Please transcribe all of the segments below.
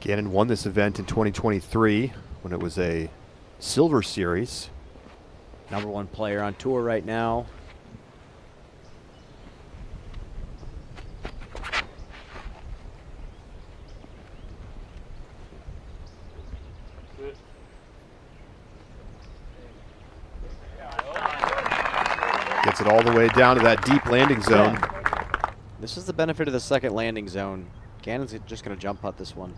Gannon won this event in 2023 when it was a silver series. #1 player on tour right now. Gets it all the way down to that deep landing zone. This is the benefit of the second landing zone. Gannon's just going to jump putt this one.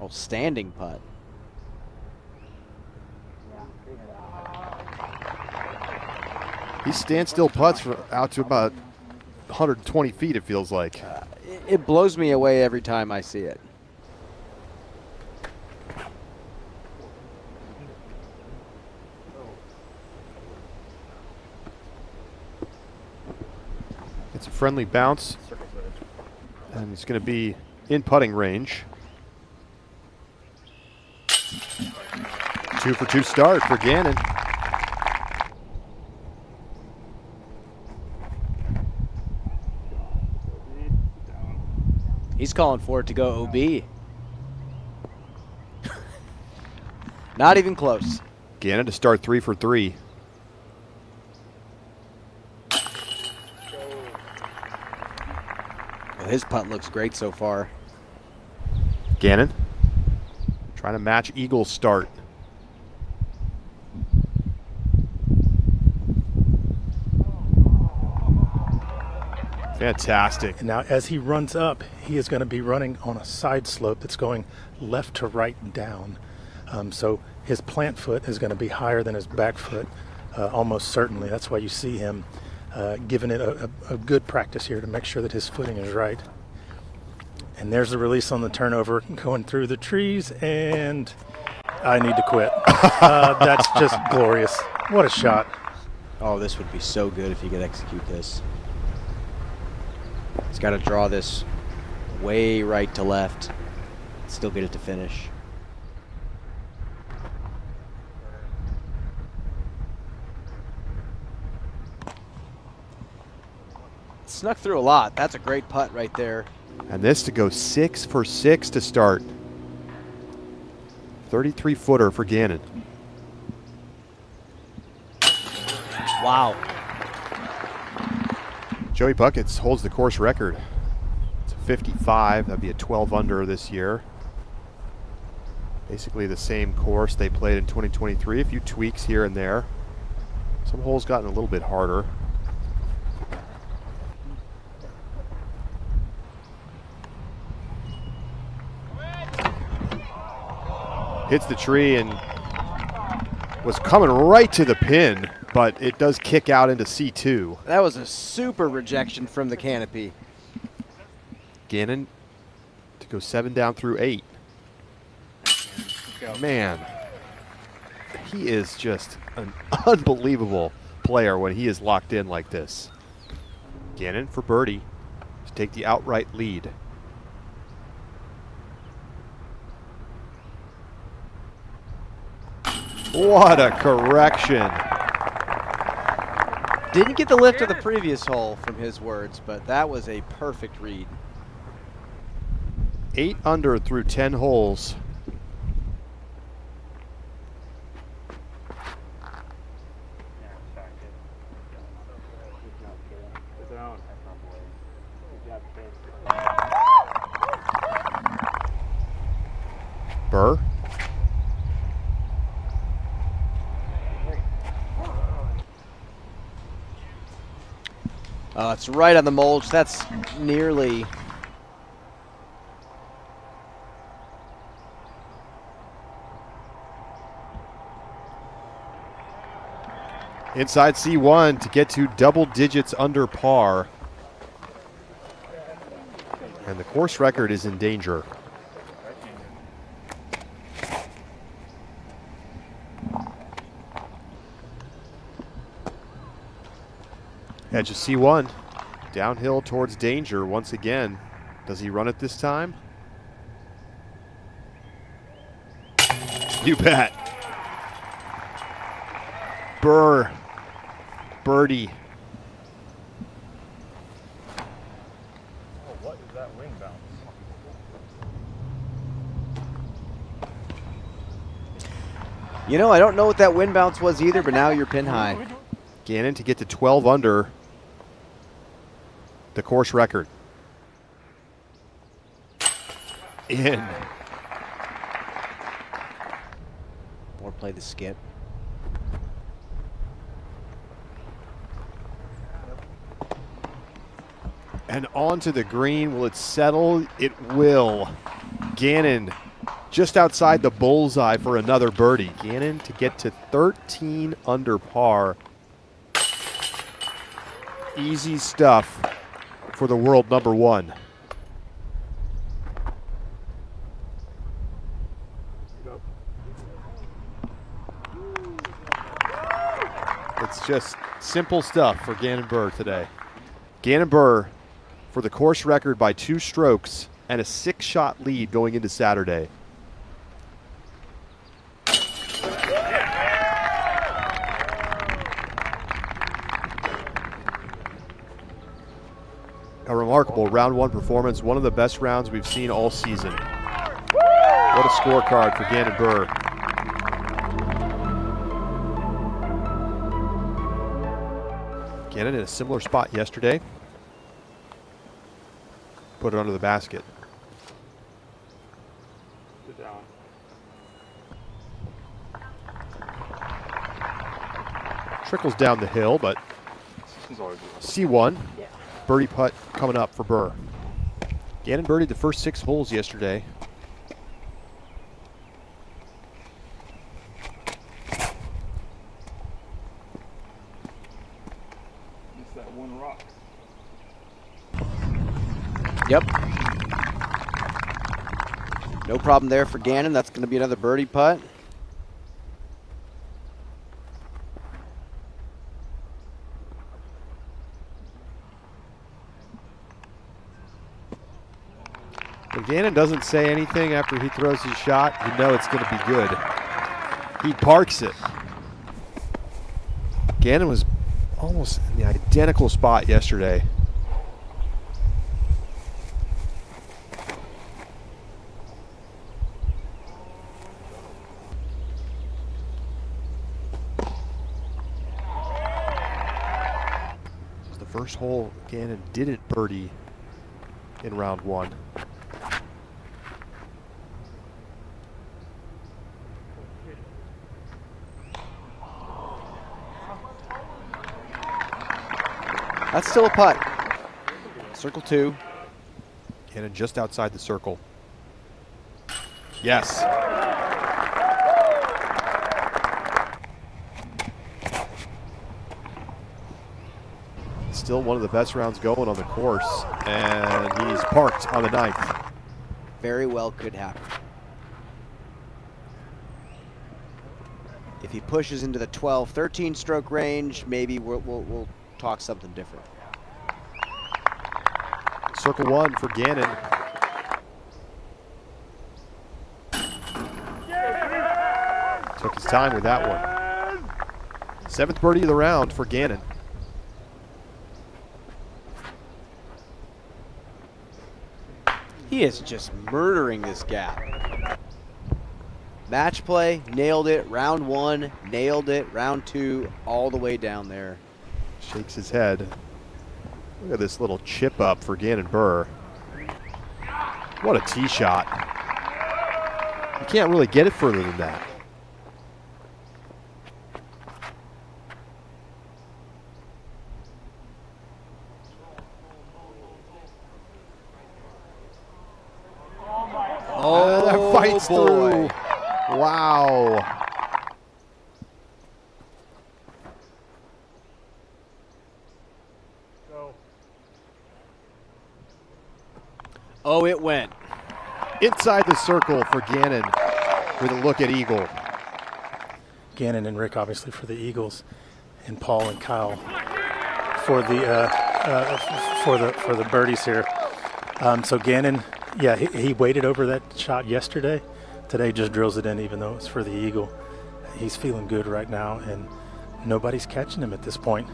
Oh, standing putt. He standstill putts for out to about 120 feet, it feels like. It blows me away every time I see it. It's a friendly bounce, and it's going to be in putting range. 2 for 2 start for Gannon. He's calling for it to go OB. Not even close. Gannon to start 3 for 3. His putt looks great so far. Gannon trying to match Eagle's start. Fantastic. And now as he runs up, he is going to be running on a side slope that's going left to right down. So his plant foot is going to be higher than his back foot, almost certainly. That's why you see him giving it a good practice here to make sure that his footing is right. And there's the release on the turnover going through the trees, and I need to quit. That's just glorious. What a shot. Oh, this would be so good if he could execute this. He's got to draw this way right to left, still get it to finish. Snuck through a lot. That's a great putt right there. And this to go 6 for 6 to start. 33-footer for Gannon. Wow. Joey Buckets holds the course record. It's a 55. That'd be a 12 under this year. Basically the same course they played in 2023. A few tweaks here and there. Some holes gotten a little bit harder. Hits the tree and was coming right to the pin, but it does kick out into C2. That was a super rejection from the canopy. Gannon to go 7 down through 8. Man, he is just an unbelievable player when he is locked in like this. Gannon for birdie to take the outright lead. What a correction. Didn't get the lift of the previous hole from his words, but that was a perfect read. 8 under through 10 holes. Buhr. It's right on the mulch. That's nearly. Inside C1 to get to double digits under par. And the course record is in danger. Edge of C1. Downhill towards danger once again. Does he run it this time? You bet. Buhr. Birdie. Oh, what is that wing bounce? You know, I don't know what that wind bounce was either, but now you're pin high. Gannon to get to 12 under the course record. In. Or play the skip. And onto the green. Will it settle? It will. Gannon just outside the bullseye for another birdie. Gannon to get to 13 under par. Easy stuff for the world number one. It's just simple stuff for Gannon Buhr today. Gannon Buhr for the course record by 2 strokes and a 6-shot lead going into Saturday. A remarkable round 1 performance, one of the best rounds we've seen all season. What a scorecard for Gannon Buhr. Gannon in a similar spot yesterday. Put it under the basket. Trickles down the hill, but C1. Birdie putt coming up for Buhr. Gannon birdied the first 6 holes yesterday. It's that one rock. Yep. No problem there for Gannon. That's going to be another birdie putt. When Gannon doesn't say anything after he throws his shot, you know it's going to be good. He parks it. Gannon was almost in the identical spot yesterday. This is the first hole Gannon didn't birdie in round 1. That's still a putt. Circle 2. Gannon just outside the circle. Yes. Still one of the best rounds going on the course, and he's parked on the 9th. Very well could happen. If he pushes into the 12, 13 stroke range, maybe we'll talk something different. Circle 1 for Gannon. Took his time with that one. 7th birdie of the round for Gannon. He is just murdering this gap. Match play, nailed it. Round 1, nailed it. Round 2, all the way down there. Shakes his head. Look at this little chip up for Gannon Buhr. What a tee shot. You can't really get it further than that. Oh, that fights boy. through. Wow. Oh, it went. Inside the circle for Gannon with a look at eagle. Gannon and Rick obviously for the Eagles, and Paul and Kyle for the birdies here. So Gannon, yeah, he waited over that shot yesterday. Today just drills it in, even though it's for the eagle. He's feeling good right now, and nobody's catching him at this point.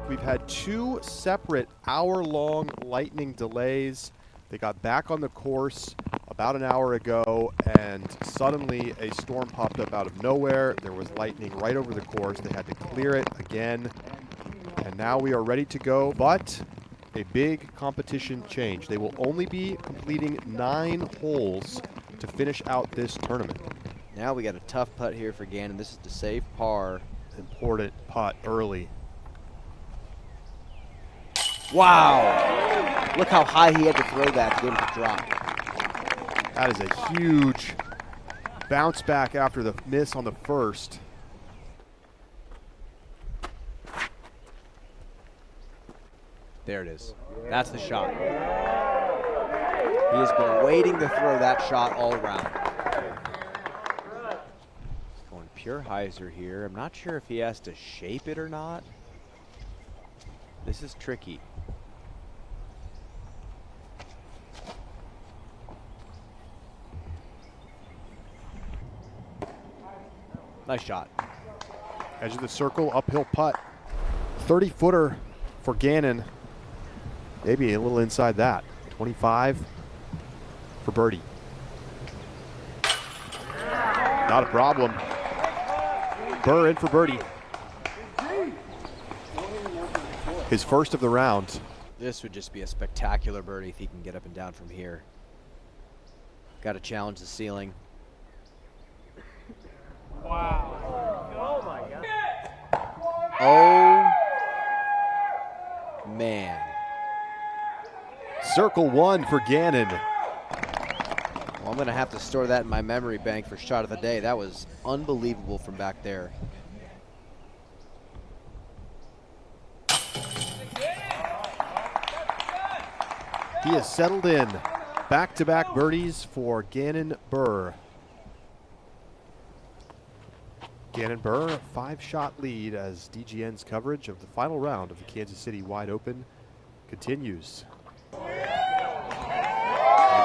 We've had 2 separate hour-long lightning delays. They got back on the course about an hour ago, and suddenly a storm popped up out of nowhere. There was lightning right over the course. They had to clear it again, and now we are ready to go, but a big competition change. They will only be completing 9 holes to finish out this tournament. Now we got a tough putt here for Gannon. This is to save par. Important putt early. Wow! Look how high he had to throw that to get it to drop. That is a huge bounce back after the miss on the first. There it is. That's the shot. He has been waiting to throw that shot all around. Going pure hyzer here. I'm not sure if he has to shape it or not. This is tricky. Nice shot. Edge of the circle, uphill putt. 30-footer for Gannon. Maybe a little inside that. 25 for birdie. Not a problem. Buhr in for birdie. His first of the round. This would just be a spectacular birdie if he can get up and down from here. Got to challenge the ceiling. Wow. Oh my God. Oh, man. Circle one for Gannon. Well, I'm going to have to store that in my memory bank for shot of the day. That was unbelievable from back there. He has settled in. Back-to-back birdies for Gannon Buhr. Gannon Buhr, a 5-shot lead as DGN's coverage of the final round of the Kansas City Wide Open continues. And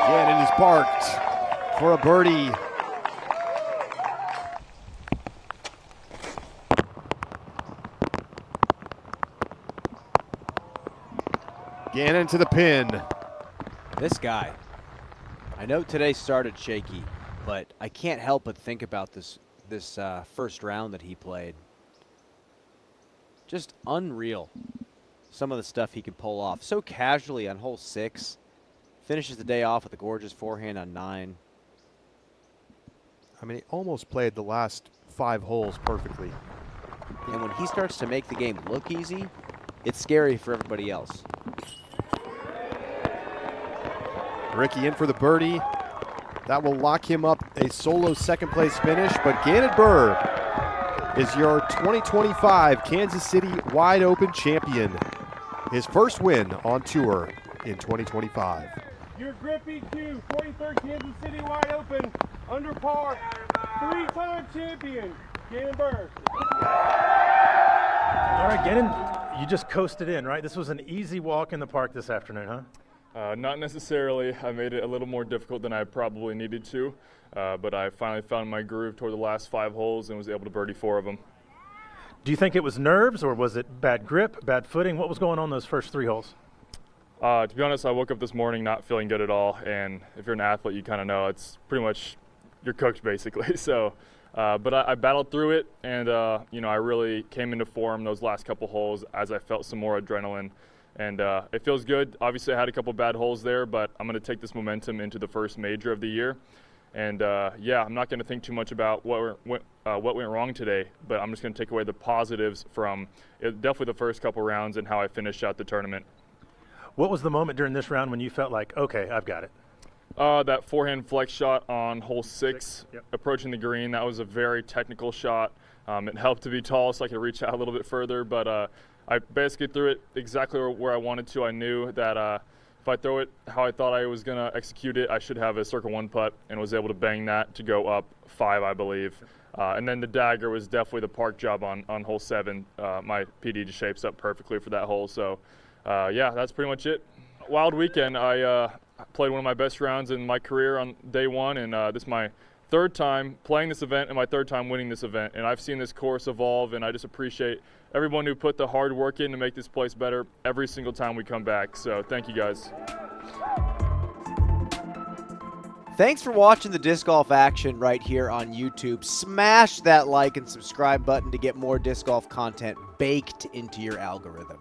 Gannon is parked for a birdie. Gannon to the pin. This guy, I know today started shaky, but I can't help but think about this first round that he played. Just unreal. Some of the stuff he could pull off so casually on hole 6. Finishes the day off with a gorgeous forehand on 9. I mean, he almost played the last 5 holes perfectly. And when he starts to make the game look easy, it's scary for everybody else. Ricky in for the birdie. That will lock him up a solo second place finish, but Gannon Buhr is your 2025 Kansas City Wide Open champion. His first win on tour in 2025. Your GRIPeq 43rd Kansas City Wide Open UnderPar 3-time champion, Gannon Buhr. All right, Gannon, you just coasted in, right? This was an easy walk in the park this afternoon, huh? Not necessarily. I made it a little more difficult than I probably needed to, but I finally found my groove toward the last 5 holes and was able to birdie 4 of them. Do you think it was nerves or was it bad grip, bad footing? What was going on those first 3 holes? To be honest, I woke up this morning not feeling good at all, and if you're an athlete, you kind of know it's pretty much you're cooked basically. So, but I battled through it, and I really came into form those last couple holes as I felt some more adrenaline. And it feels good. Obviously, I had a couple bad holes there, but I'm going to take this momentum into the first major of the year. And yeah, I'm not going to think too much about what went wrong today, but I'm just going to take away the positives from definitely the first couple rounds and how I finished out the tournament. What was the moment during this round when you felt like, okay, I've got it? That forehand flex shot on hole 6, Yep. Approaching the green. That was a very technical shot. It helped to be tall so I could reach out a little bit further, but I basically threw it exactly where I wanted to. I knew that if I throw it how I thought I was going to execute it, I should have a circle 1 putt, and was able to bang that to go up 5, I believe. And then the dagger was definitely the park job on hole 7. My PD just shapes up perfectly for that hole. So, yeah, that's pretty much it. Wild weekend. I played one of my best rounds in my career on day 1, and this is my 3rd time playing this event and my 3rd time winning this event. And I've seen this course evolve, and I just appreciate everyone who put the hard work in to make this place better every single time we come back. So thank you guys. Thanks for watching the disc golf action right here on YouTube. Smash that like and subscribe button to get more disc golf content baked into your algorithm.